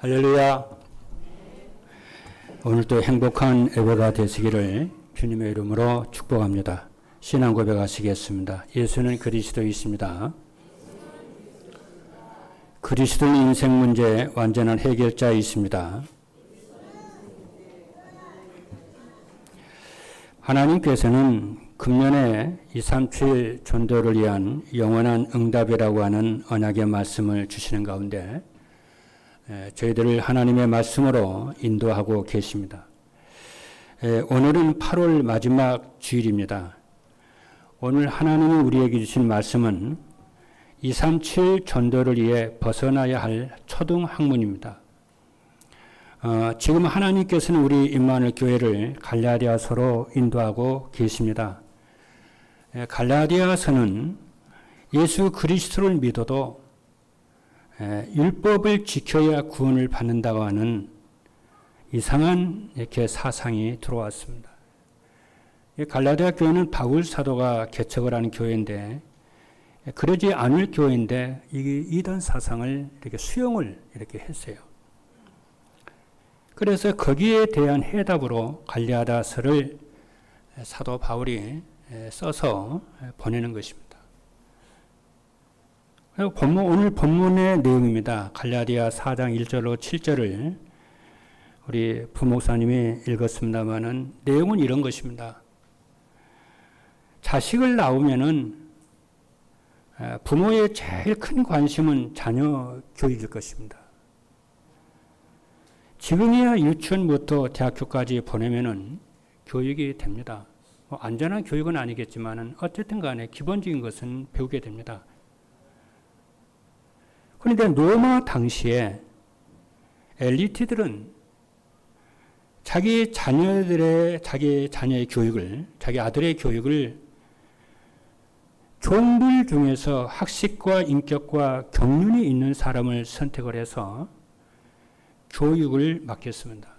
할렐루야. 오늘도 행복한 예배가 되시기를 주님의 이름으로 축복합니다. 신앙 고백하시겠습니다. 예수는 그리스도이십니다. 그리스도는 인생 문제 완전한 해결자이십니다. 하나님께서는 금년에 237 전도를 위한 영원한 응답이라고 하는 언약의 말씀을 주시는 가운데 저희들을 하나님의 말씀으로 인도하고 계십니다. 오늘은 8월 마지막 주일입니다. 오늘 하나님이 우리에게 주신 말씀은 237 전도를 위해 벗어나야 할 초등 학문입니다. 지금 하나님께서는 우리 임마누엘 교회를 갈라디아서로 인도하고 계십니다. 갈라디아서는 예수 그리스도를 믿어도 율법을 지켜야 구원을 받는다고 하는 이상한 이렇게 사상이 들어왔습니다. 갈라디아 교회는 바울 사도가 개척을 하는 교회인데 그러지 않을 교회인데 이 이단 사상을 이렇게 수용을 이렇게 했어요. 그래서 거기에 대한 해답으로 갈라디아서를 사도 바울이 써서 보내는 것입니다. 오늘 본문의 내용입니다. 갈라디아 4장 1절로 7절을 우리 부목사님이 읽었습니다마는 내용은 이런 것입니다. 자식을 낳으면은 부모의 제일 큰 관심은 자녀 교육일 것입니다. 지금이야 유치원부터 대학교까지 보내면은 교육이 됩니다. 안전한 교육은 아니겠지만은 어쨌든 간에 기본적인 것은 배우게 됩니다. 그런데 로마 당시에 엘리트들은 자기 자녀의 교육을, 자기 아들의 교육을 종들 중에서 학식과 인격과 경륜이 있는 사람을 선택을 해서 교육을 맡겼습니다.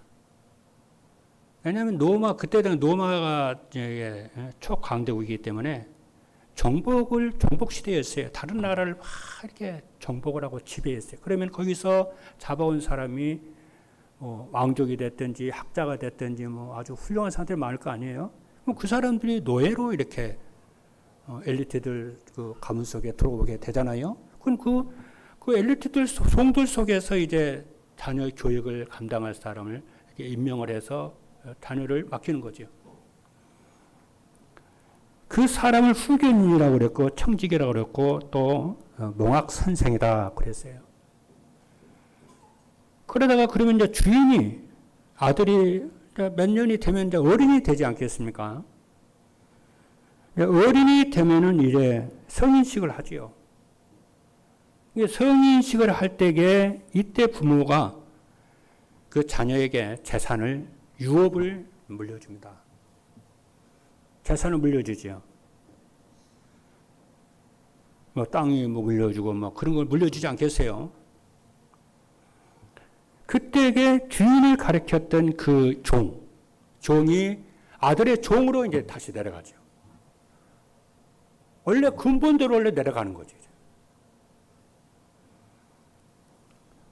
왜냐하면 그때 당시 로마가 초강대국이기 때문에 정복 시대였어요. 다른 나라를 막 이렇게 정복을 하고 지배했어요. 그러면 거기서 잡아온 사람이 왕족이 됐든지 학자가 됐든지 아주 훌륭한 사람들이 많을 거 아니에요. 그럼 그 사람들이 노예로 이렇게 엘리트들 그 가문 속에 들어오게 되잖아요. 그럼 그 엘리트들 송들 속에서 이제 자녀 교육을 감당할 사람을 이렇게 임명을 해서 자녀를 맡기는 거죠. 그 사람을 후견인이라고 그랬고 청직이라고 그랬고 또 몽학 선생이다 그랬어요. 그러다가 그러면 이제 주인이 아들이 몇 년이 되면 이제 어린이 되지 않겠습니까? 어린이 되면은 이제 성인식을 하지요. 성인식을 할 때에 이때 부모가 그 자녀에게 재산을 유업을 물려줍니다. 재산을 물려주지요. 땅이 물려주고 그런 걸 물려주지 않겠어요? 그때에 주인을 가르쳤던 그 종이 아들의 종으로 이제 다시 내려가죠. 원래 근본대로 원래 내려가는 거죠.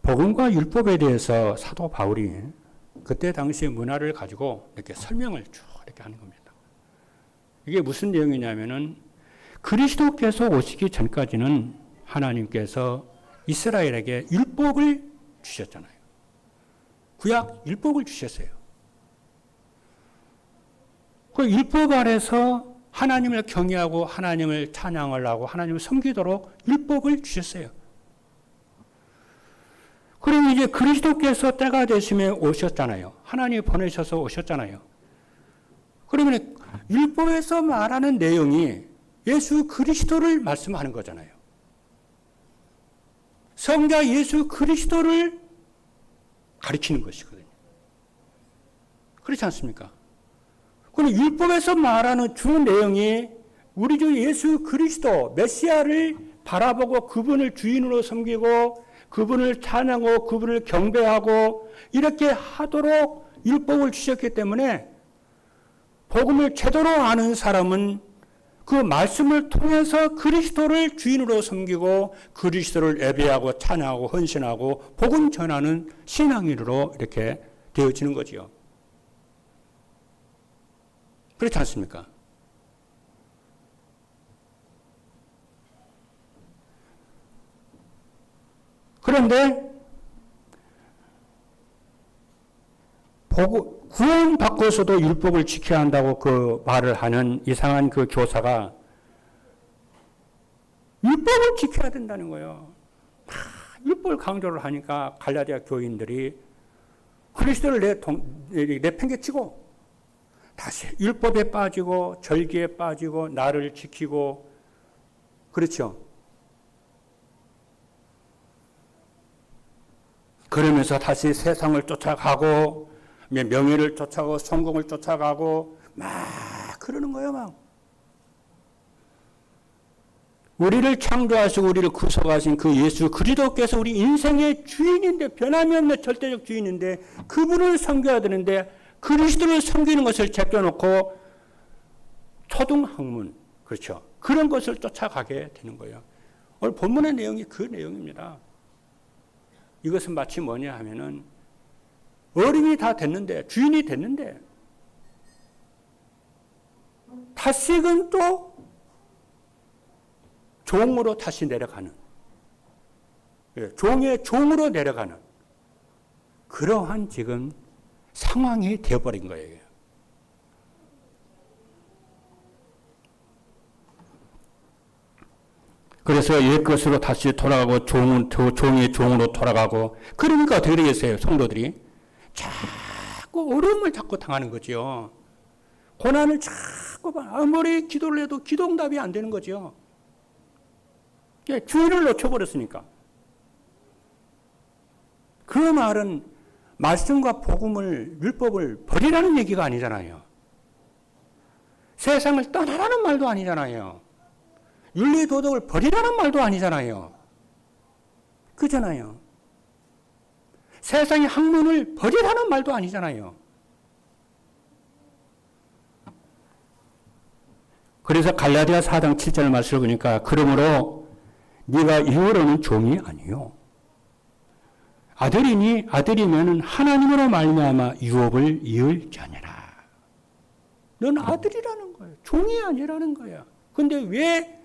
복음과 율법에 대해서 사도 바울이 그때 당시의 문화를 가지고 이렇게 설명을 쭉 이렇게 하는 겁니다. 이게 무슨 내용이냐면은 그리스도께서 오시기 전까지는 하나님께서 이스라엘에게 율법을 주셨잖아요. 구약 율법을 주셨어요. 그 율법 아래서 하나님을 경외하고 하나님을 찬양하고 하나님을 섬기도록 율법을 주셨어요. 그럼 이제 그리스도께서 때가 되시면 오셨잖아요. 하나님이 보내셔서 오셨잖아요. 그러면 율법에서 말하는 내용이 예수 그리스도를 말씀하는 거잖아요. 성자 예수 그리스도를 가리키는 것이거든요. 그렇지 않습니까? 그럼 율법에서 말하는 주 내용이 우리 주 예수 그리스도 메시아를 바라보고 그분을 주인으로 섬기고 그분을 찬양하고 그분을 경배하고 이렇게 하도록 율법을 주셨기 때문에 복음을 제대로 아는 사람은 그 말씀을 통해서 그리스도를 주인으로 섬기고 그리스도를 예배하고 찬양하고 헌신하고 복음 전하는 신앙인으로 이렇게 되어지는 거지요. 그렇지 않습니까? 그런데 구원받고서도 율법을 지켜야 한다고 그 말을 하는 이상한 그 교사가 율법을 지켜야 된다는 거예요. 율법을 강조를 하니까 갈라디아 교인들이 그리스도를 내팽개치고 다시 율법에 빠지고 절기에 빠지고 나를 지키고 그렇죠. 그러면서 다시 세상을 쫓아가고 명예를 쫓아가고 성공을 쫓아가고 막 그러는 거예요. 막 우리를 창조하시고 우리를 구속하신 그 예수 그리스도께서 우리 인생의 주인인데 변함이 없는 절대적 주인인데 그분을 섬겨야 되는데 그리스도를 섬기는 것을 제껴놓고 초등학문 그렇죠. 그런 것을 쫓아가게 되는 거예요. 오늘 본문의 내용이 그 내용입니다. 이것은 마치 뭐냐 하면은 어른이 다 됐는데 주인이 됐는데 다시금 또 종으로 다시 내려가는 종의 종으로 내려가는 그러한 지금 상황이 되어버린 거예요. 그래서 옛것으로 다시 돌아가고 종의 종으로 돌아가고 그러니까 어떻게 되겠어요? 성도들이 자꾸 어려움을 자꾸 당하는 거죠. 고난을 자꾸 아무리 기도를 해도 기도응답이 안 되는 거죠. 주인을 놓쳐버렸으니까. 그 말은 말씀과 복음을 율법을 버리라는 얘기가 아니잖아요. 세상을 떠나라는 말도 아니잖아요. 윤리 도덕을 버리라는 말도 아니잖아요. 그잖아요. 세상의 학문을 버리라는 말도 아니잖아요. 그래서 갈라디아 4장 7절 말씀을 보니까 그러므로 네가 이후로는 종이 아니요 아들이니 아들이면은 하나님으로 말미암아 유업을 이을 자녀라. 넌 아들이라는 거예요. 종이 아니라는 거야. 근데 왜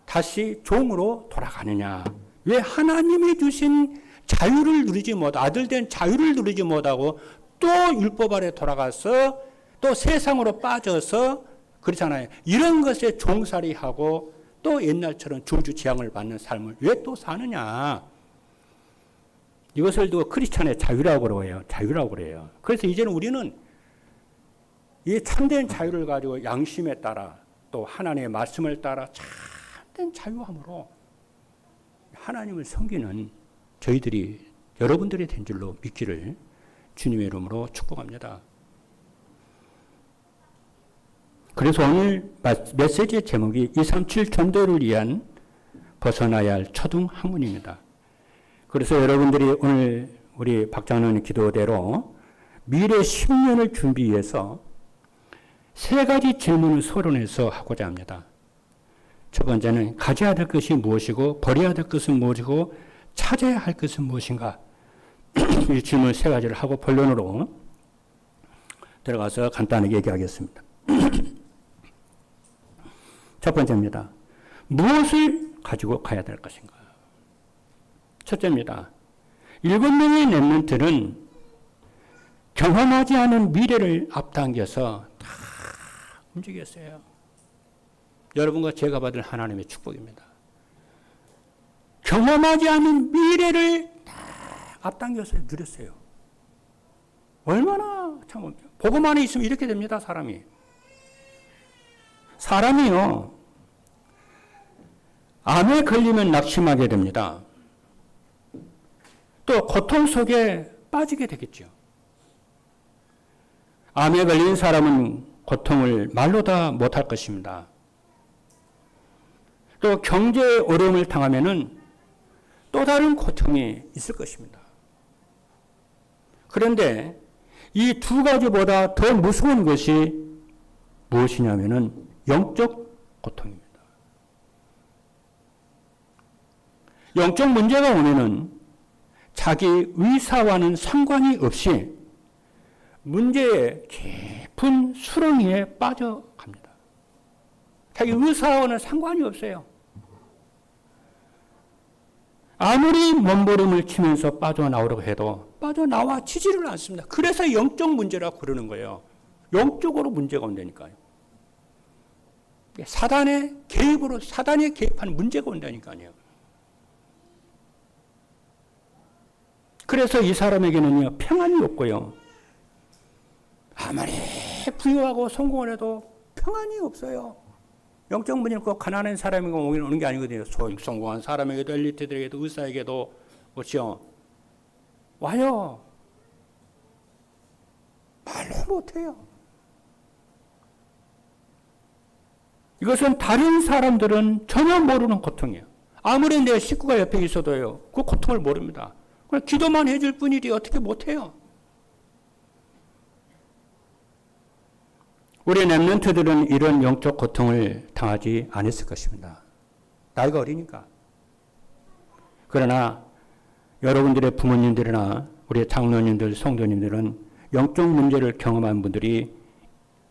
다시 종으로 돌아가느냐? 왜 하나님이 주신 자유를 누리지 못, 아들 된 자유를 누리지 못하고 또 율법 아래 돌아가서 또 세상으로 빠져서 그렇잖아요. 이런 것에 종살이하고 또 옛날처럼 주주지향을 받는 삶을 왜 또 사느냐? 이것을 두고 크리스찬의 자유라고 그래요. 자유라고 그래요. 그래서 이제는 우리는 이 참된 자유를 가지고 양심에 따라 또 하나님의 말씀을 따라 참된 자유함으로 하나님을 섬기는 저희들이 여러분들이 된 줄로 믿기를 주님의 이름으로 축복합니다. 그래서 오늘 메시지의 제목이 237 전도를 위한 벗어나야 할 초등학문입니다. 그래서 여러분들이 오늘 우리 박장로님 기도대로 미래 10년을 준비해서 세 가지 질문을 서론해서 하고자 합니다. 첫 번째는 가져야 될 것이 무엇이고 버려야 될 것은 무엇이고 찾아야 할 것은 무엇인가? 이 질문 세 가지를 하고 본론으로 들어가서 간단하게 얘기하겠습니다. 첫 번째입니다. 무엇을 가지고 가야 될 것인가? 첫째입니다. 7명의 렘넌트는 경험하지 않은 미래를 앞당겨서 다 움직였어요. 여러분과 제가 받을 하나님의 축복입니다. 경험하지 않은 미래를 다 앞당겨서 누렸어요. 얼마나 참 복음 안에 있으면 이렇게 됩니다. 사람이요. 암에 걸리면 낙심하게 됩니다. 또 고통 속에 빠지게 되겠죠. 암에 걸린 사람은 고통을 말로 다 못할 것입니다. 또 경제의 어려움을 당하면은 또 다른 고통이 있을 것입니다. 그런데 이 두 가지보다 더 무서운 것이 무엇이냐면은 영적 고통입니다. 영적 문제가 오면은 자기 의사와는 상관이 없이 문제의 깊은 수렁이에 빠져갑니다. 자기 의사와는 상관이 없어요. 아무리 몸부림을 치면서 빠져나오려고 해도 빠져나와지지를 않습니다. 그래서 영적 문제라고 그러는 거예요. 영적으로 문제가 온다니까요. 사단의 개입으로, 사단이 개입하는 문제가 온다니까요. 그래서 이 사람에게는요, 평안이 없고요. 아무리 부유하고 성공을 해도 평안이 없어요. 영적 문제는 꼭 가난한 사람에게 오는 게 아니거든요. 성공한 사람에게도, 엘리트들에게도, 의사에게도, 그렇죠? 와요. 말로 못해요. 이것은 다른 사람들은 전혀 모르는 고통이에요. 아무리 내 식구가 옆에 있어도요, 그 고통을 모릅니다. 그냥 기도만 해줄 뿐이지 어떻게 못해요. 우리 렘넌트들은 이런 영적 고통을 당하지 않았을 것입니다. 나이가 어리니까. 그러나 여러분들의 부모님들이나 우리 장로님들, 성도님들은 영적 문제를 경험한 분들이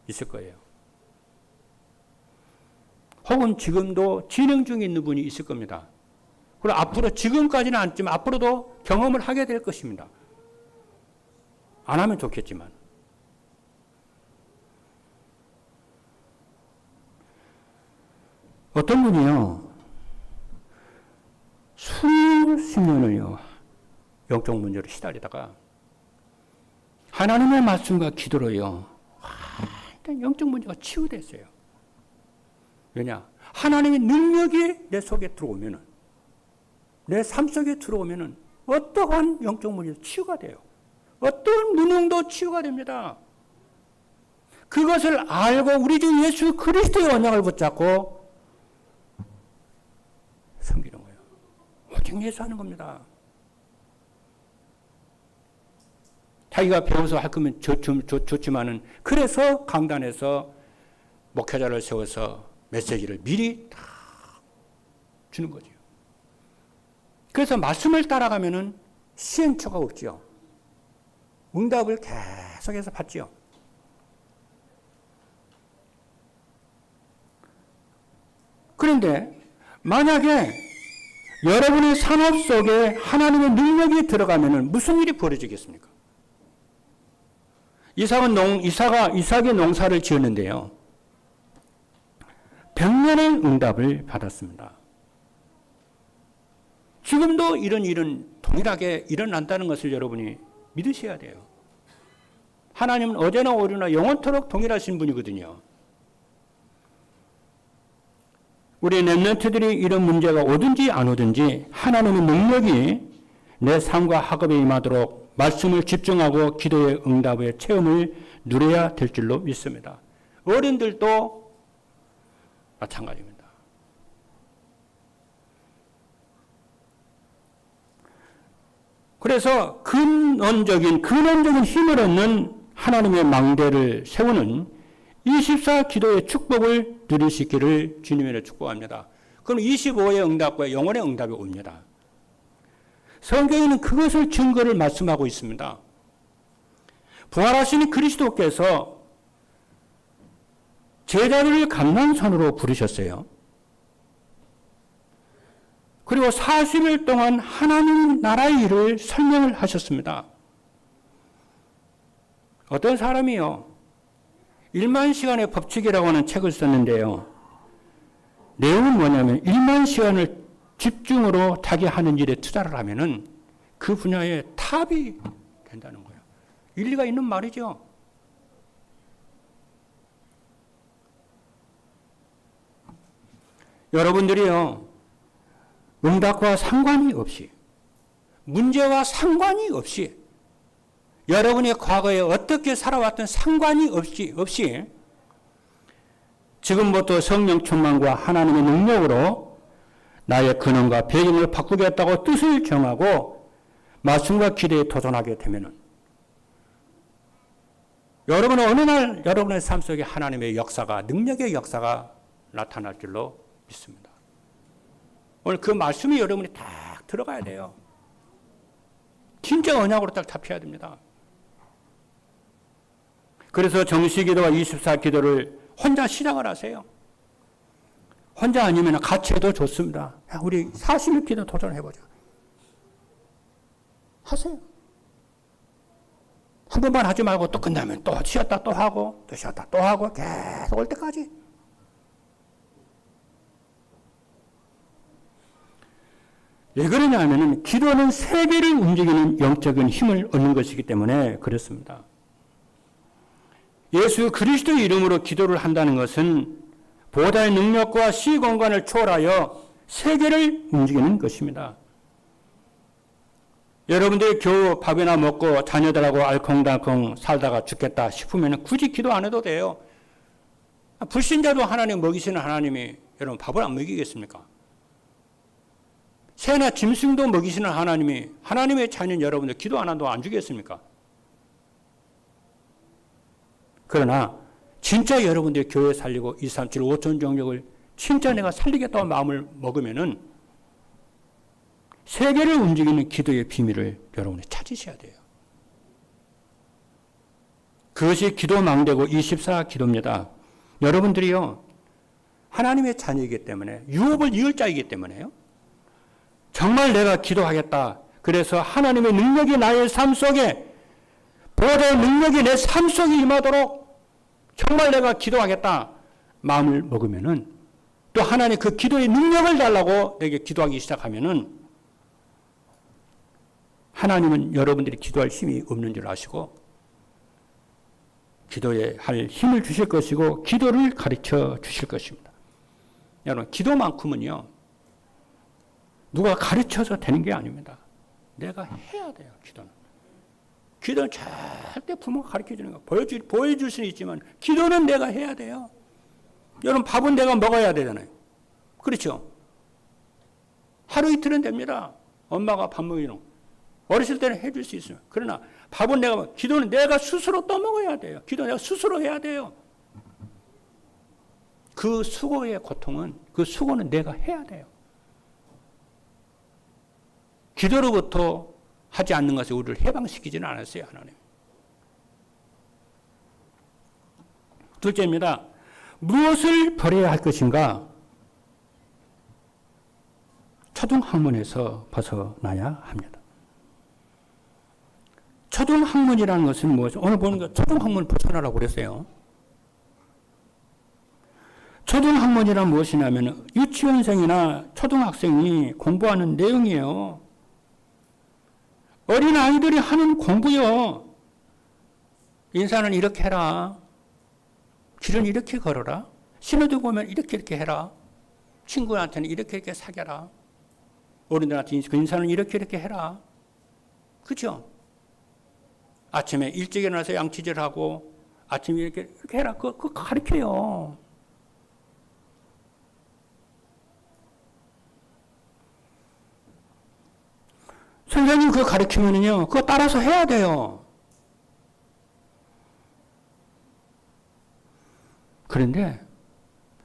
있을 거예요. 혹은 지금도 진행 중에 있는 분이 있을 겁니다. 그리고 앞으로, 지금까지는 않지만 앞으로도 경험을 하게 될 것입니다. 안 하면 좋겠지만. 어떤 분이요, 수십 년을요, 영적 문제로 시달리다가 하나님의 말씀과 기도로요, 일단 영적 문제가 치유됐어요. 왜냐? 하나님의 능력이 내 속에 들어오면은, 내 삶 속에 들어오면은 어떠한 영적 문제도 치유가 돼요. 어떤 무능도 치유가 됩니다. 그것을 알고 우리 주 예수 그리스도의 언약을 붙잡고 섬기는 거예요. 오직 예수 하는 겁니다. 자기가 배워서 할 거면 좋지만은, 그래서 강단에서 목회자를 세워서 메시지를 미리 다 주는 거죠. 그래서 말씀을 따라가면은 시행처가 없지요. 응답을 계속해서 받지요. 그런데 만약에 여러분의 산업 속에 하나님의 능력이 들어가면은 무슨 일이 벌어지겠습니까? 이삭이 농사를 지었는데요, 100년의 응답을 받았습니다. 지금도 이런 일은 동일하게 일어난다는 것을 여러분이 믿으셔야 돼요. 하나님은 어제나 오늘이나 영원토록 동일하신 분이거든요. 우리 렘넌트들이 이런 문제가 오든지 안 오든지 하나님의 능력이 내 삶과 학업에 임하도록 말씀을 집중하고 기도의 응답의 체험을 누려야 될 줄로 믿습니다. 어른들도 마찬가지입니다. 그래서 근원적인 힘을 얻는 하나님의 망대를 세우는 24 기도의 축복을 누릴 수 있기를 주님으로 축복합니다. 그럼 25의 응답과 영원의 응답이 옵니다. 성경에는 그것을 증거를 말씀하고 있습니다. 부활하신 그리스도께서 제자들을 감난산으로 부르셨어요. 그리고 40일 동안 하나님 나라의 일을 설명을 하셨습니다. 어떤 사람이요, 1만 시간의 법칙이라고 하는 책을 썼는데요, 내용은 뭐냐면 1만 시간을 집중으로 자기 하는 일에 투자를 하면은 그 분야의 탑이 된다는 거예요. 일리가 있는 말이죠. 여러분들이요, 응답과 상관이 없이, 문제와 상관이 없이, 여러분의 과거에 어떻게 살아왔던 상관이 없이 지금부터 성령 충만과 하나님의 능력으로 나의 근원과 배경을 바꾸겠다고 뜻을 정하고 말씀과 기도에 도전하게 되면은 여러분은 어느 날 여러분의 삶 속에 하나님의 역사가, 능력의 역사가 나타날 줄로 믿습니다. 오늘 그 말씀이 여러분이 딱 들어가야 돼요. 진짜 언약으로 딱 잡혀야 됩니다. 그래서 정시기도와 24기도를 혼자 시작을 하세요. 혼자 아니면 같이 해도 좋습니다. 야, 우리 40일기도 도전해보자. 하세요. 한 번만 하지 말고 또 끝나면 또 쉬었다 또 하고 또 쉬었다 또 하고 계속 올 때까지. 왜 그러냐면 기도는 세계를 움직이는 영적인 힘을 얻는 것이기 때문에 그렇습니다. 예수 그리스도의 이름으로 기도를 한다는 것은 보다의 능력과 시공간을 초월하여 세계를 움직이는 것입니다. 여러분들이 겨우 밥이나 먹고 자녀들하고 알콩달콩 살다가 죽겠다 싶으면 굳이 기도 안 해도 돼요. 불신자도 하나님 먹이시는 하나님이 여러분 밥을 안 먹이겠습니까? 새나 짐승도 먹이시는 하나님이 하나님의 자녀인 여러분들 기도 안 한다고 안 주겠습니까? 그러나 진짜 여러분들이 교회 살리고 2, 3, 7, 5천 종족을 진짜 내가 살리겠다고 마음을 먹으면은 세계를 움직이는 기도의 비밀을 여러분이 찾으셔야 돼요. 그것이 기도 망대고 24기도입니다. 여러분들이요, 하나님의 자녀이기 때문에, 유업을 이을 자이기 때문에요. 정말 내가 기도하겠다. 그래서 하나님의 능력이 나의 삶 속에, 보호자의 능력이 내 삶 속에 임하도록 정말 내가 기도하겠다. 마음을 먹으면은, 또 하나님 그 기도의 능력을 달라고 내게 기도하기 시작하면은, 하나님은 여러분들이 기도할 힘이 없는 줄 아시고 기도에 할 힘을 주실 것이고 기도를 가르쳐 주실 것입니다. 여러분 기도만큼은요 누가 가르쳐서 되는 게 아닙니다. 내가 해야 돼요. 기도는 절대 부모가 가르쳐 주는 거 보여줄 수는 있지만 기도는 내가 해야 돼요. 여러분 밥은 내가 먹어야 되잖아요. 그렇죠? 하루 이틀은 됩니다. 엄마가 밥 먹이는 거. 어렸을 때는 해줄 수 있어요. 그러나 밥은 기도는 내가 스스로 떠먹어야 돼요. 기도 내가 스스로 해야 돼요. 그 수고의 고통은, 그 수고는 내가 해야 돼요. 기도로부터 하지 않는 것을 우리를 해방시키지는 않았어요, 하나님. 둘째입니다. 무엇을 버려야 할 것인가? 초등학문에서 벗어나야 합니다. 초등학문이라는 것은 무엇이죠? 오늘 보니까 초등학문 벗어나라고 그랬어요. 초등학문이란 무엇이냐면 유치원생이나 초등학생이 공부하는 내용이에요. 어린 아이들이 하는 공부요. 인사는 이렇게 해라. 길은 이렇게 걸어라. 신호등 보면 이렇게 해라. 친구한테는 이렇게 사귀어라. 어른들한테 인사는 이렇게 해라. 그렇죠? 아침에 일찍 일어나서 양치질하고 아침에 이렇게 해라. 그거 가르쳐요. 선생님 그거 가르치면요. 그거 따라서 해야 돼요. 그런데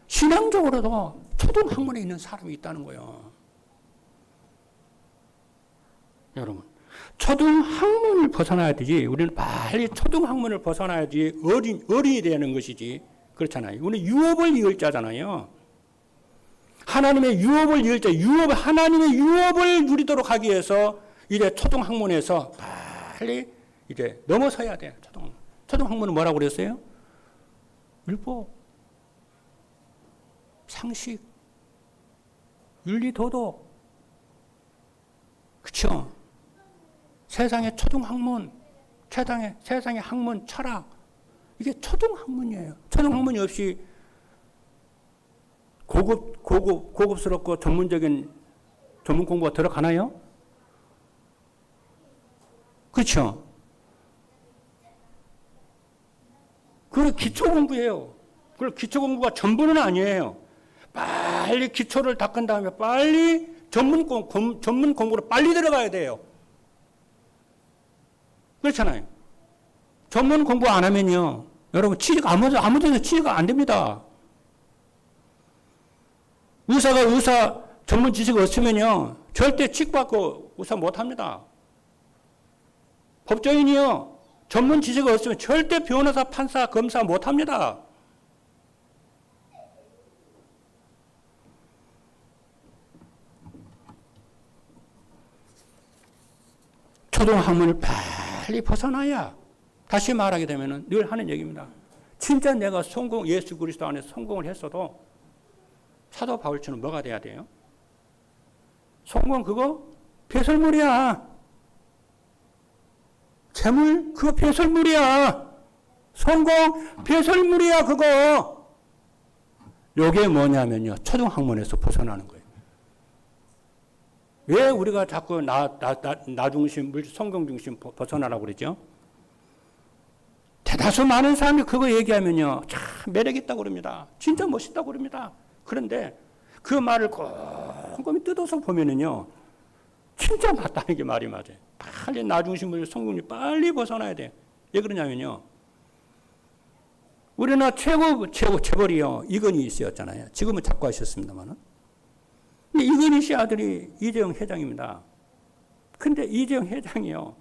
신앙적으로도 초등학문에 있는 사람이 있다는 거예요. 여러분. 초등학문을 벗어나야 되지. 우리는 빨리 초등학문을 벗어나야지 어린이 되는 것이지. 그렇잖아요. 우리는 유업을 이을 자잖아요. 하나님의 유업을 이을 자, 하나님의 유업을 누리도록 하기 위해서 이제 초등학문에서 빨리 이제 넘어서야 돼요. 초등학문은 뭐라고 그랬어요? 율법, 상식, 윤리, 도덕. 그렇죠? 세상의 초등학문, 세상의 학문, 철학. 이게 초등학문이에요. 초등학문이 없이 고급스럽고 전문적인 전문 공부가 들어가나요? 그렇죠? 그건 기초 공부예요. 그리고 기초 공부가 전부는 아니에요. 빨리 기초를 닦은 다음에 빨리 전문 공부로 빨리 들어가야 돼요. 그렇잖아요. 전문 공부 안 하면요. 여러분, 아무 데나 취직가 안 됩니다. 의사가 의사 전문 지식이 없으면요, 절대 치과받고 의사 못합니다. 법조인이요, 전문 지식이 없으면 절대 변호사, 판사, 검사 못합니다. 초등학문을 빨리 벗어나야, 다시 말하게 되면 늘 하는 얘기입니다. 진짜 내가 예수 그리스도 안에 성공을 했어도 사도 바울처럼 뭐가 돼야 돼요? 성공 그거 배설물이야. 재물 그거 배설물이야. 성공 배설물이야 그거. 요게 뭐냐면요, 초등학문에서 벗어나는 거예요. 왜 우리가 자꾸 나 중심, 성공 중심 벗어나라고 그러죠? 대다수 많은 사람이 그거 얘기하면요, 참 매력있다고 그럽니다. 진짜 멋있다고 그럽니다. 그런데 그 말을 꼼꼼히 뜯어서 보면은요, 진짜 맞다는 게 말이 맞아요. 빨리 나 중심으로 성공률 빨리 벗어나야 돼요. 왜 그러냐면요, 우리나라 최고 재벌이요, 이건희 씨였잖아요. 지금은 작고하셨습니다만은. 이건희 씨 아들이 이재용 회장입니다. 근데 이재용 회장이요,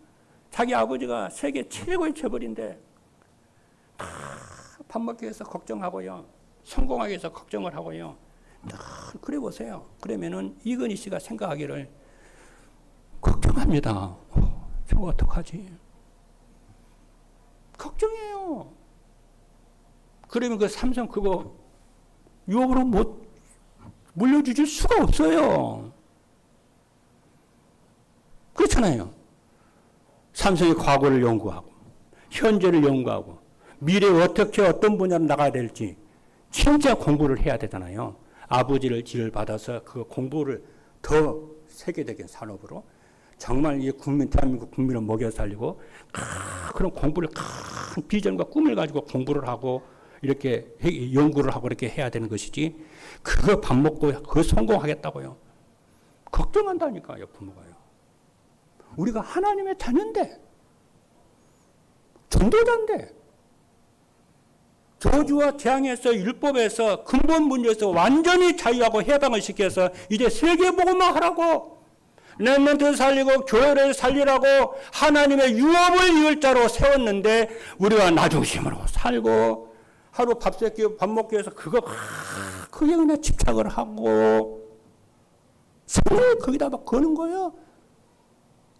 자기 아버지가 세계 최고의 재벌인데 다 밥 먹기 위해서 걱정하고요, 성공하기 위해서 걱정을 하고요. 그래 보세요. 그러면은 이건희 씨가 생각하기를 걱정합니다. 저거 어떡하지? 걱정해요. 그러면 그 삼성 그거 유업으로 못 물려주실 수가 없어요. 그렇잖아요. 삼성의 과거를 연구하고 현재를 연구하고 미래에 어떻게 어떤 분야로 나가야 될지 진짜 공부를 해야 되잖아요. 아버지를 지를 받아서 그 공부를 더 세계적인 산업으로 정말 이 대한민국 국민을 먹여 살리고 그런 공부를, 큰 비전과 꿈을 가지고 공부를 하고 이렇게 연구를 하고 이렇게 해야 되는 것이지, 그거 밥 먹고 그거 성공하겠다고요. 걱정한다니까요, 부모가요. 우리가 하나님의 자녀인데, 전도자인데, 저주와 재앙에서 율법에서 근본 문제에서 완전히 자유하고 해방을 시켜서 이제 세계복음만 하라고, 렘넌트 살리고 교회를 살리라고 하나님의 유업을 이을 자로 세웠는데, 우리가 나 중심으로 살고 하루 밥 먹기 위해서 그거 그게 그냥 집착을 하고 생을 거기다 막 거는 거예요.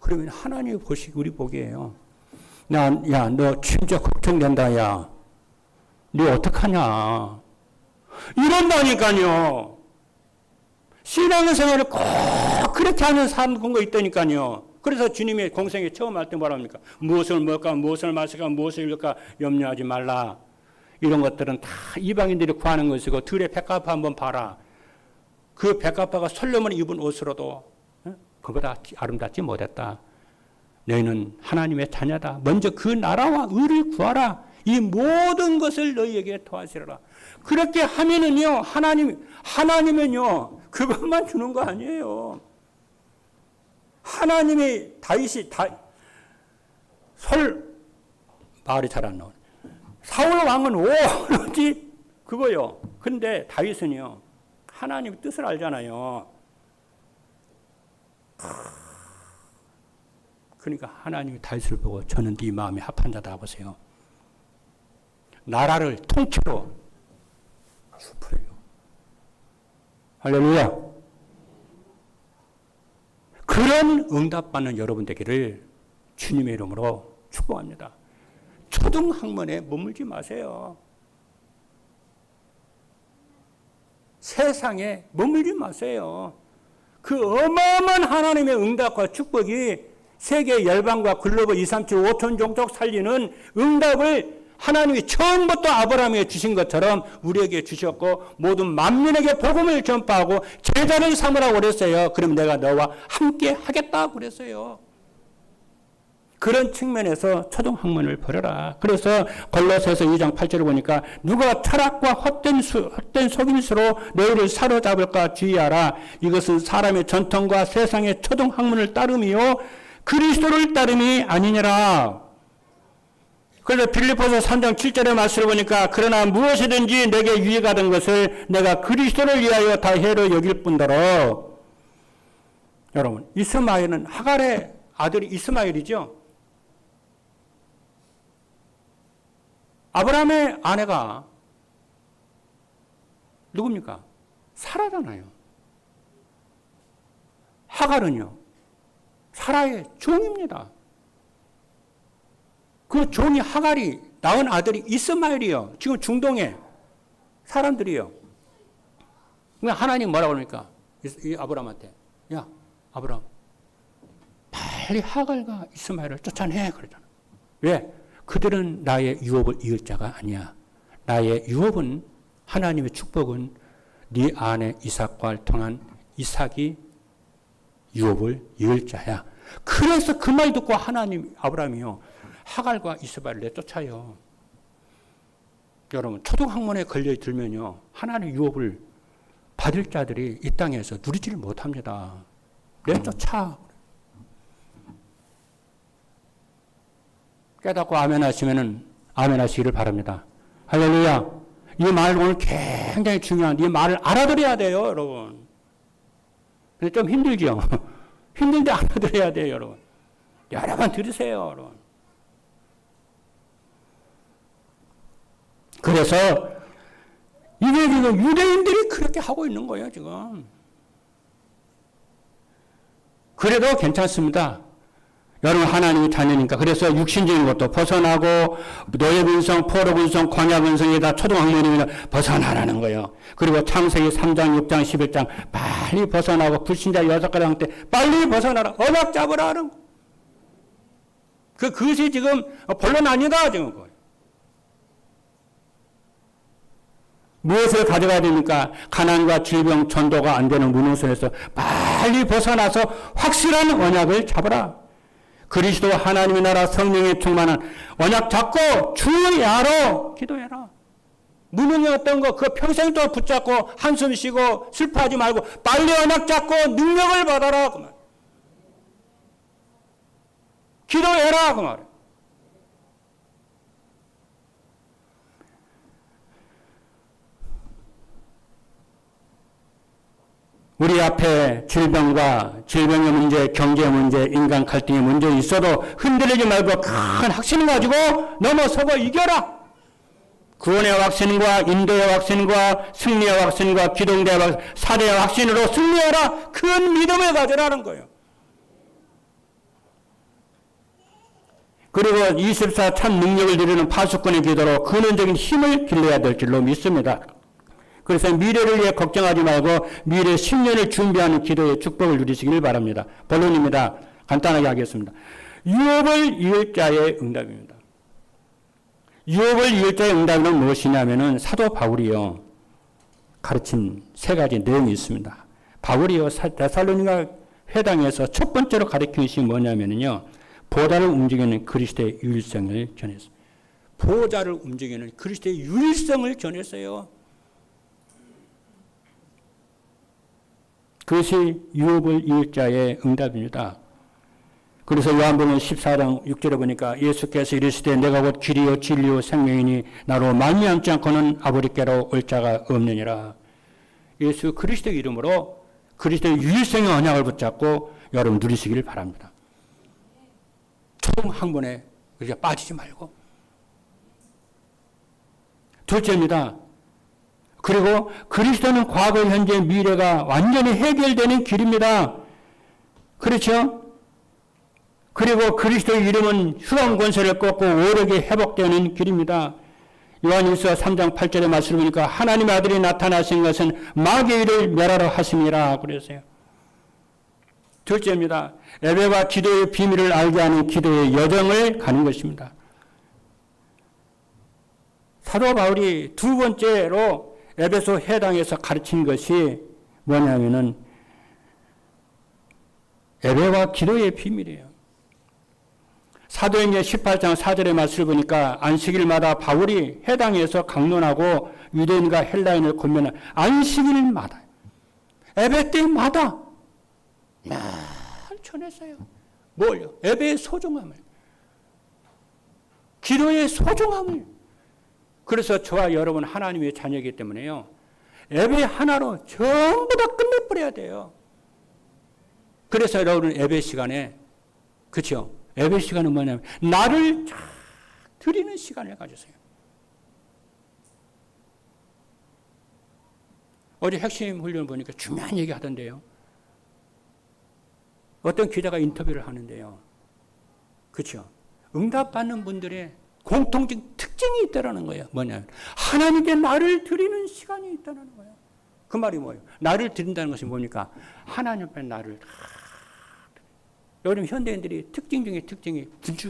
그러면 하나님이 우리 보기에요, 야, 너 진짜 걱정된다, 야. 너 어떡하냐. 이런다니까요. 신앙생활을 꼭 그렇게 하는 사람 그런 거 있다니까요. 그래서 주님의 공생에 처음 할 때 뭐라 합니까? 무엇을 먹을까, 무엇을 마실까, 무엇을 입을까 염려하지 말라. 이런 것들은 다 이방인들이 구하는 것이고, 들의 백합화 한번 봐라. 그 백합화가 솔로몬이 입은 옷으로도 그보다 아름답지 못했다. 너희는 하나님의 자녀다. 먼저 그 나라와 의를 구하라. 이 모든 것을 너희에게 더하시리라. 그렇게 하면은요, 하나님은요, 그것만 주는 거 아니에요. 하나님이 말이 잘 안 나오네. 사울 왕은 오로지 그거요. 근데 다윗은요, 하나님의 뜻을 알잖아요. 그러니까 하나님이 다윗을 보고 저는 네 마음에 합한 자다 보세요. 나라를 통째로 주풀어요. 할렐루야. 그런 응답받는 여러분 되기를 주님의 이름으로 축복합니다. 초등학문에 머물지 마세요. 세상에 머물지 마세요. 그 어마어마한 하나님의 응답과 축복이 세계 열방과 글로벌 237, 5천 종족 살리는 응답을 하나님이 처음부터 아브라함에게 주신 것처럼 우리에게 주셨고, 모든 만민에게 복음을 전파하고 제자를 삼으라고 그랬어요. 그럼 내가 너와 함께 하겠다고 그랬어요. 그런 측면에서 초등학문을 버려라. 그래서 골로새서 2장 8절을 보니까 누가 철학과 헛된 속임수로 너희를 사로잡을까 주의하라. 이것은 사람의 전통과 세상의 초등학문을 따름이요 그리스도를 따름이 아니니라. 그래서 빌립보서 3장 7절의 말씀을 보니까 그러나 무엇이든지 내게 유익하던 것을 내가 그리스도를 위하여 다 해로 여길 뿐더러 여러분 이스마엘은 하갈의 아들이 이스마엘이죠. 아브라함의 아내가 누굽니까? 사라잖아요. 하갈은요 사라의 종입니다. 그 종이 하갈이 낳은 아들이 이스마엘이요. 지금 중동의 사람들이요. 하나님 뭐라고 그러니까 이 아브라함한테 야 아브라함 빨리 하갈과 이스마엘을 쫓아내 그러잖아. 왜? 그들은 나의 유업을 이을 자가 아니야. 나의 유업은 하나님의 축복은 네 아내 이삭과 통한 이삭이 유업을 이을 자야. 그래서 그 말 듣고 하나님 아브라함이요 하갈과 이스마엘을 내쫓아요. 여러분 초등학문에 걸려 들면요 하나님의 유업을 받을 자들이 이 땅에서 누리지를 못합니다. 내쫓아. 깨닫고 아멘 하시면은 아멘 하시기를 바랍니다. 할렐루야. 이 말 오늘 굉장히 중요한 이 말을 알아들어야 돼요, 여러분. 근데 좀 힘들죠. 힘든데 알아들어야 돼요, 여러분. 여러 번 들으세요, 여러분. 그래서 이게 지금 유대인들이 그렇게 하고 있는 거예요, 지금. 그래도 괜찮습니다. 여러분 하나님의 자녀니까. 그래서 육신적인 것도 벗어나고 노예분성, 포로분성, 광야분성에 다 초등학문이면 벗어나라는 거예요. 그리고 창세기 3장, 6장, 11장 빨리 벗어나고 불신자 6가지 때 빨리 벗어나라. 언약 잡으라는 그것이 지금 본론 아니다 지금 거예요. 무엇을 가져가야 됩니까? 가난과 질병, 전도가 안 되는 문호선에서 빨리 벗어나서 확실한 언약을 잡으라. 그리스도 하나님의 나라 성령의 충만한 언약 잡고 주의 야로 기도해라. 무능했던 거 그거 평생 또 붙잡고 한숨 쉬고 슬퍼하지 말고 빨리 언약 잡고 능력을 받아라. 그 말. 기도해라. 그 말. 우리 앞에 질병의 문제, 경제 문제, 인간 갈등의 문제 있어도 흔들리지 말고 큰 확신을 가지고 넘어서고 이겨라. 구원의 확신과 인도의 확신과 승리의 확신과 기동대의 확신, 사대의 확신으로 승리하라. 큰 믿음을 가져라는 거예요. 그리고 24 참 능력을 드리는 파수꾼의 기도로 근원적인 힘을 길러야 될 줄로 믿습니다. 그래서 미래를 위해 걱정하지 말고 미래 10년을 준비하는 기도의 축복을 누리시길 바랍니다. 본론입니다. 간단하게 하겠습니다. 유업을 이을 자의 응답입니다. 유업을 이을 자의 응답은 무엇이냐면은 사도 바울이요 가르친 세 가지 내용이 있습니다. 바울이요 데살로니가 회당에서 첫 번째로 가르친 것이 뭐냐면요 보좌를 움직이는 그리스도의 유일성을 전했어요. 보좌를 움직이는 그리스도의 유일성을 전했어요. 그것이 유업을 이을 자의 응답입니다. 그래서 요한복음 14장 6절에 보니까 예수께서 이르시되 내가 곧 길이요 진리요 생명이니 나로 말미암지 않고는 아버지께로 올 자가 없느니라. 예수 그리스도의 이름으로 그리스도의 유일성의 언약을 붙잡고 여러분 누리시기를 바랍니다. 초등학문에 빠지지 말고. 둘째입니다. 그리고 그리스도는 과거, 현재, 미래가 완전히 해결되는 길입니다. 그렇죠? 그리고 그리스도의 이름은 흉한 권세를 꺾고 오력이 회복되는 길입니다. 요한일서 3장 8절의 말씀을 보니까 하나님의 아들이 나타나신 것은 마귀의 일을 멸하러 하심이라 그랬어요. 둘째입니다. 예배와 기도의 비밀을 알게 하는 기도의 여정을 가는 것입니다. 사도 바울이 두 번째로 에베소 회당에서 가르친 것이 뭐냐면은 예배와 기도의 비밀이에요. 사도행전 18장 4절의 말씀을 보니까 안식일마다 바울이 회당에서 강론하고 유대인과 헬라인을 권면한 안식일마다 예배 때마다 날 전했어요. 뭘요? 예배의 소중함을. 기도의 소중함을. 그래서 저와 여러분 하나님의 자녀이기 때문에요. 예배 하나로 전부 다 끝내버려야 돼요. 그래서 여러분 예배 시간에, 그렇죠? 예배 시간은 뭐냐면 나를 드리는 시간을 가지세요. 어제 핵심 훈련을 보니까 중요한 얘기 하던데요. 어떤 기자가 인터뷰를 하는데요. 그렇죠? 응답받는 분들의 공통적 특징이 있다는 거예요. 뭐냐면 하나님께 나를 드리는 시간이 있다는 거예요. 그 말이 뭐예요? 나를 드린다는 것이 뭡니까? 하나님 앞에 나를. 요즘 현대인들이 특징 중에 특징이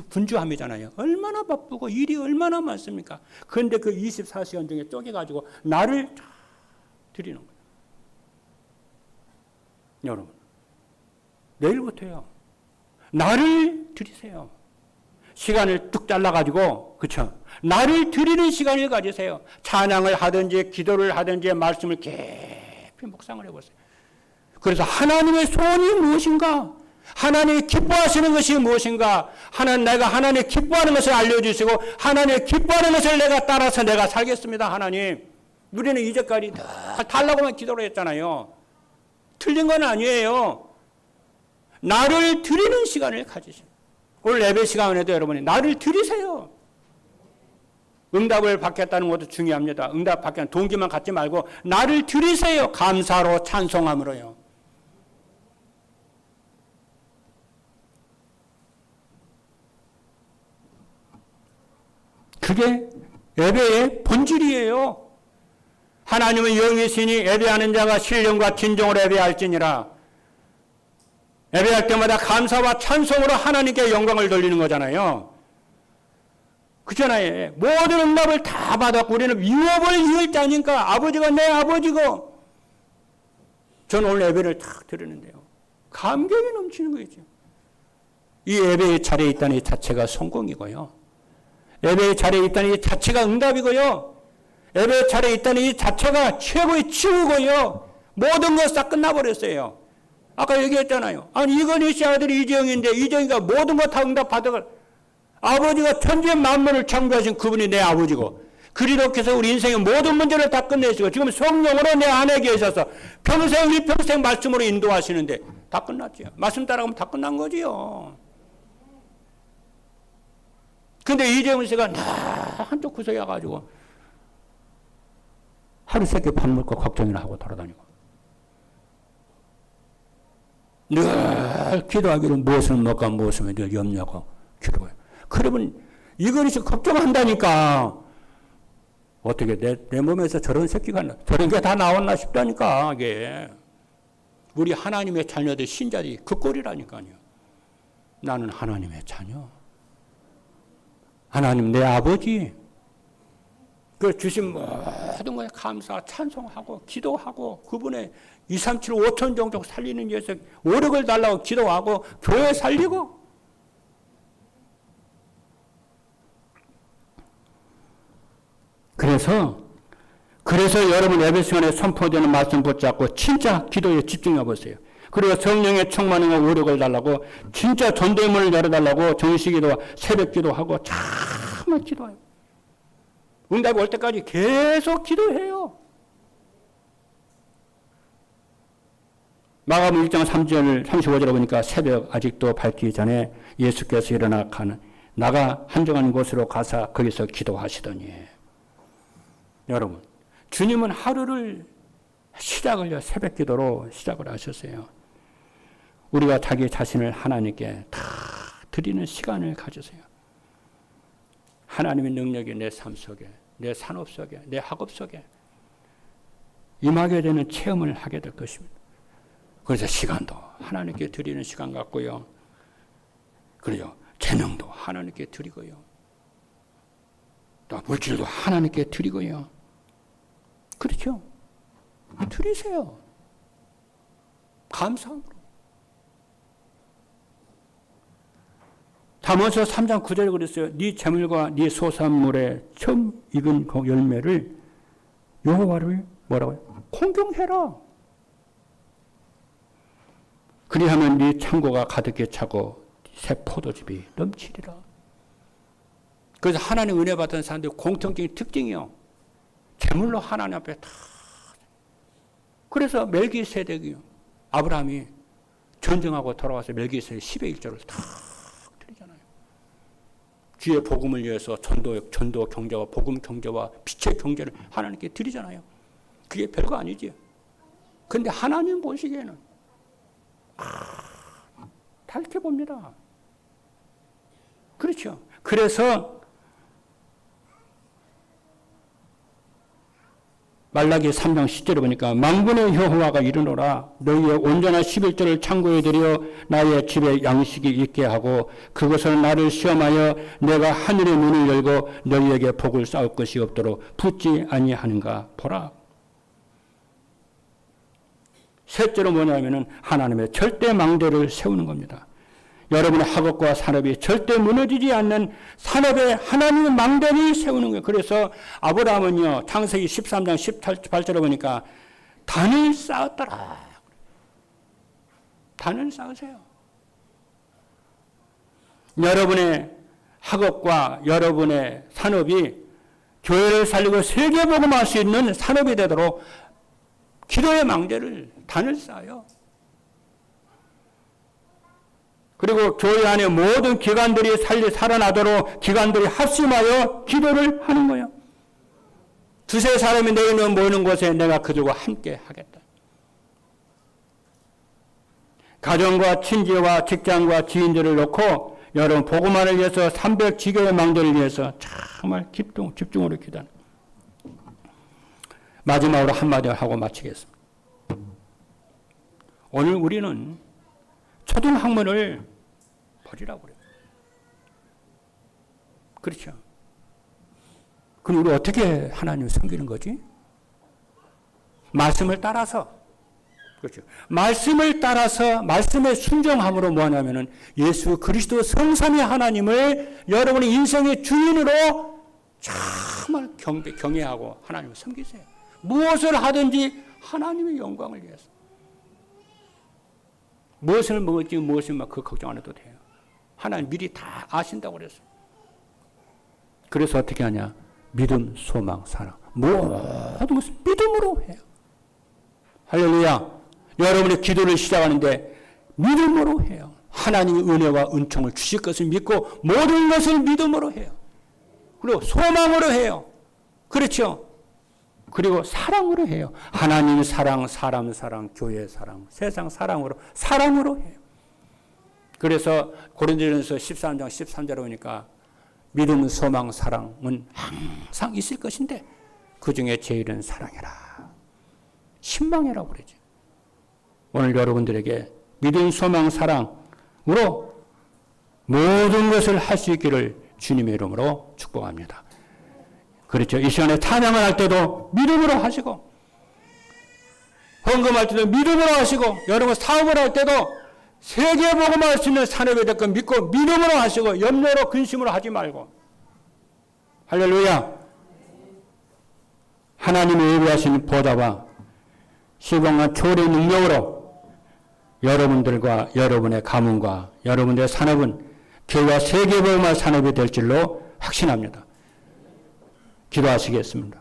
분주함이잖아요. 얼마나 바쁘고 일이 얼마나 많습니까? 그런데 그 24시간 중에 쪼개가지고 나를 드리는 거예요. 여러분, 내일부터요. 나를 드리세요. 시간을 뚝 잘라가지고, 그쵸? 나를 드리는 시간을 가지세요. 찬양을 하든지, 기도를 하든지, 말씀을 깊이 묵상을 해보세요. 그래서 하나님의 소원이 무엇인가? 하나님이 기뻐하시는 것이 무엇인가? 내가 하나님이 기뻐하는 것을 알려주시고, 하나님이 기뻐하는 것을 내가 따라서 내가 살겠습니다, 하나님. 우리는 이제까지 다 달라고만 기도를 했잖아요. 틀린 건 아니에요. 나를 드리는 시간을 가지세요. 오늘 예배 시간에도 여러분이 나를 드리세요. 응답을 받겠다는 것도 중요합니다. 응답 받겠다는 동기만 갖지 말고 나를 드리세요. 감사로 찬송함으로요. 그게 예배의 본질이에요. 하나님은 영이시니 예배하는 자가 신령과 진정으로 예배할지니라. 예배할 때마다 감사와 찬송으로 하나님께 영광을 돌리는 거잖아요. 그잖아요. 모든 응답을 다 받았고 우리는 유업을 이을 자니까 아버지가 내 아버지고. 저는 오늘 예배를 탁 드리는데요. 감격이 넘치는 거죠. 이 예배의 자리에 있다는 이 자체가 성공이고요. 예배의 자리에 있다는 이 자체가 응답이고요. 예배의 자리에 있다는 이 자체가 최고의 치유고요. 모든 것 다 끝나버렸어요. 아까 얘기했잖아요. 아니 이건희 씨 아들이 이정인데 이정이가 모든 것 다 응답받아가 아버지가 천지의 만물을 창조하신 그분이 내 아버지고 그리도록 해서 우리 인생의 모든 문제를 다 끝내시고 지금 성령으로 내 안에 계셔서 평생 일평생 말씀으로 인도하시는데 다 끝났죠. 말씀 따라가면 다 끝난 거지요. 근데 이재훈 씨가 한쪽 구석에 와가지고 하루 세끼 밥 먹고 걱정이나 하고 돌아다니고 늘 기도하기로 무엇을 먹고 무엇을 늘 염려하고 기도해요. 그러면 이거를 걱정한다니까 어떻게 내 몸에서 저런 새끼가 저런 게 다 나왔나 싶다니까. 이게 우리 하나님의 자녀들 신자들이 그 꼴이라니까요. 나는 하나님의 자녀. 하나님 내 아버지. 그 주신 모든 것에 감사, 찬송하고 기도하고 그분의 2, 3, 7, 5천 종족 살리는 위해서 오력을 달라고 기도하고 교회 살리고 그래서 여러분 예배 시간에 선포되는 말씀 붙잡고 진짜 기도에 집중해 보세요. 그리고 성령의 충만한 오력을 달라고 진짜 전대문을 열어달라고 정식기도와 새벽기도하고 참을 기도해요. 응답이 올 때까지 계속 기도해요. 마가복음 1장 3절 35절에 보니까 새벽 아직도 밝기 전에 예수께서 나가 한정한 곳으로 가사 거기서 기도하시더니 여러분 주님은 하루를 시작을 새벽 기도로 시작을 하셨어요. 우리가 자기 자신을 하나님께 다 드리는 시간을 가지세요. 하나님의 능력이 내 삶 속에, 내 산업 속에, 내 학업 속에 임하게 되는 체험을 하게 될 것입니다. 그래서 시간도 하나님께 드리는 시간 같고요. 그리고 재능도 하나님께 드리고요. 또 물질도 하나님께 드리고요. 그렇죠? 드리세요. 감사함으로. 잠언서 3장 9절에 그랬어요. 네 재물과 네 소산물의 처음 익은 열매를 여호와를 뭐라고요? 공경해라. 그리하면 네 창고가 가득히 차고 새 포도즙이 넘치리라. 그래서 하나님 은혜 받은 사람들의 공통적인 특징이요. 제물로 하나님 앞에 다. 그래서 멜기세덱이요. 아브라함이 전쟁하고 돌아와서 멜기세덱 10의 1조를 다 드리잖아요. 주의 복음을 위해서 전도 경제와 복음 경제와 빛의 경제를 하나님께 드리잖아요. 그게 별거 아니지. 근데 하나님 보시기에는 다 이렇게 봅니다. 그렇죠. 그래서 말라기 3장 10절에 보니까 만군의 여호와가 이르노라 너희의 온전한 11조를 창고에 들여 나의 집에 양식이 있게 하고 그것을 나를 시험하여 내가 하늘의 문을 열고 너희에게 복을 쌓을 것이 없도록 붙지 아니하는가 보라. 셋째로 뭐냐면은 하나님의 절대 망대를 세우는 겁니다. 여러분의 학업과 산업이 절대 무너지지 않는 산업에 하나님의 망대를 세우는 거예요. 그래서 아브라함은요, 창세기 13장 18절에 보니까 단을 쌓았더라. 단을 쌓으세요. 여러분의 학업과 여러분의 산업이 교회를 살리고 세계복음할 수 있는 산업이 되도록 기도의 망대를 단을 쌓아요. 그리고 교회 안에 모든 기관들이 살아나도록 기관들이 합심하여 기도를 하는 거예요. 두세 사람이 너희는 모이는 곳에 내가 그들과 함께 하겠다. 가정과 친지와 직장과 지인들을 놓고 여러분 복음화를 위해서 300지교의 망대를 위해서 정말 집중으로 기도하는. 마지막으로 한마디 하고 마치겠습니다. 오늘 우리는 초등학문을 버리라고 그래요. 그렇죠. 그럼 우리 어떻게 하나님을 섬기는 거지? 말씀을 따라서. 그렇죠. 말씀을 따라서 말씀에 순종함으로 뭐냐면은 예수 그리스도 성삼위 하나님을 여러분의 인생의 주인으로 정말 경외하고 하나님을 섬기세요. 무엇을 하든지 하나님의 영광을 위해서. 무엇을 먹을지 무엇을 막 그 걱정 안 해도 돼요. 하나님 미리 다 아신다고 그랬어요. 그래서 어떻게 하냐? 믿음, 소망, 사랑. 모든 것을 믿음으로 해요. 할렐루야. 여러분의 기도를 시작하는데 믿음으로 해요. 하나님의 은혜와 은총을 주실 것을 믿고 모든 것을 믿음으로 해요. 그리고 소망으로 해요. 그렇죠? 그리고 사랑으로 해요. 하나님 사랑, 사람 사랑, 교회 사랑, 세상 사랑으로 해요. 그래서 고린도전서 13장 13절에 보니까 믿음, 소망, 사랑은 항상 있을 것인데 그 중에 제일은 사랑이라. 신망이라고 그러죠. 오늘 여러분들에게 믿음, 소망, 사랑으로 모든 것을 할 수 있기를 주님의 이름으로 축복합니다. 그렇죠. 이 시간에 찬양을 할 때도 믿음으로 하시고 헌금할 때도 믿음으로 하시고 여러분 사업을 할 때도 세계복음할 수 있는 산업이 될 것 믿고 믿음으로 하시고 염려로 근심으로 하지 말고 할렐루야. 하나님의 예비하신 보좌와 시공한 초월의 능력으로 여러분들과 여러분의 가문과 여러분의 산업은 교회와 세계복음할 산업이 될 줄로 확신합니다. 기도하시겠습니다.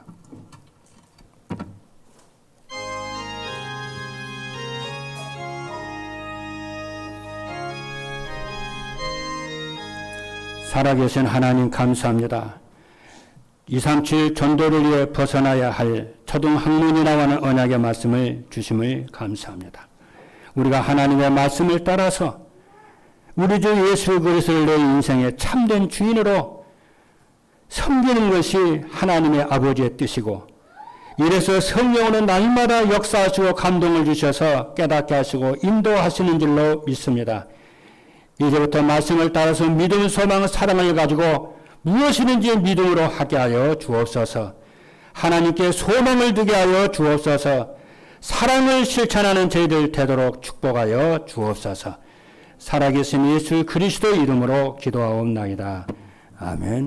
살아계신 하나님 감사합니다. 237 전도를 위해 벗어나야 할 초등학문이라고 하는 언약의 말씀을 주심을 감사합니다. 우리가 하나님의 말씀을 따라서 우리 주 예수 그리스도를 내 인생의 참된 주인으로 섬기는 것이 하나님의 아버지의 뜻이고 이래서 성령으로 날마다 역사하시고 감동을 주셔서 깨닫게 하시고 인도하시는 줄로 믿습니다. 이제부터 말씀을 따라서 믿음, 소망, 사랑을 가지고 무엇이든지 믿음으로 하게 하여 주옵소서. 하나님께 소망을 두게 하여 주옵소서. 사랑을 실천하는 저희들 되도록 축복하여 주옵소서. 살아계신 예수 그리스도 이름으로 기도하옵나이다. 아멘.